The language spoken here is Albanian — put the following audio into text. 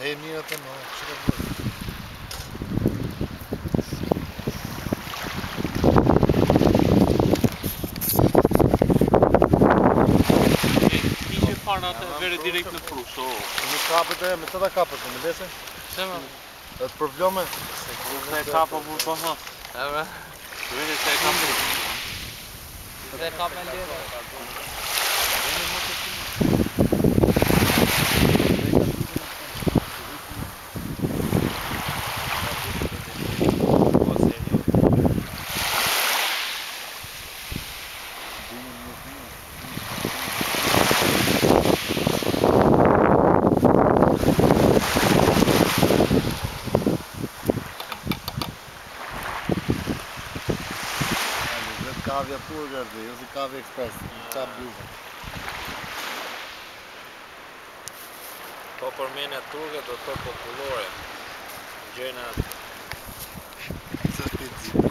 E mirë atë më, që ka bërë? Ishe parë atë vere direkt në prush, o. Në kapët e, me të da kapët, me lese? Se më? E të probleme? Se e kapë për bëhës. E bre? Vere se e kapë për se e kapë me lere. Kavja burger dhe, jo si kavja ekspres, ka bluzë. Po për mene turke do të popullore. Gjëjna Se shpejt zi.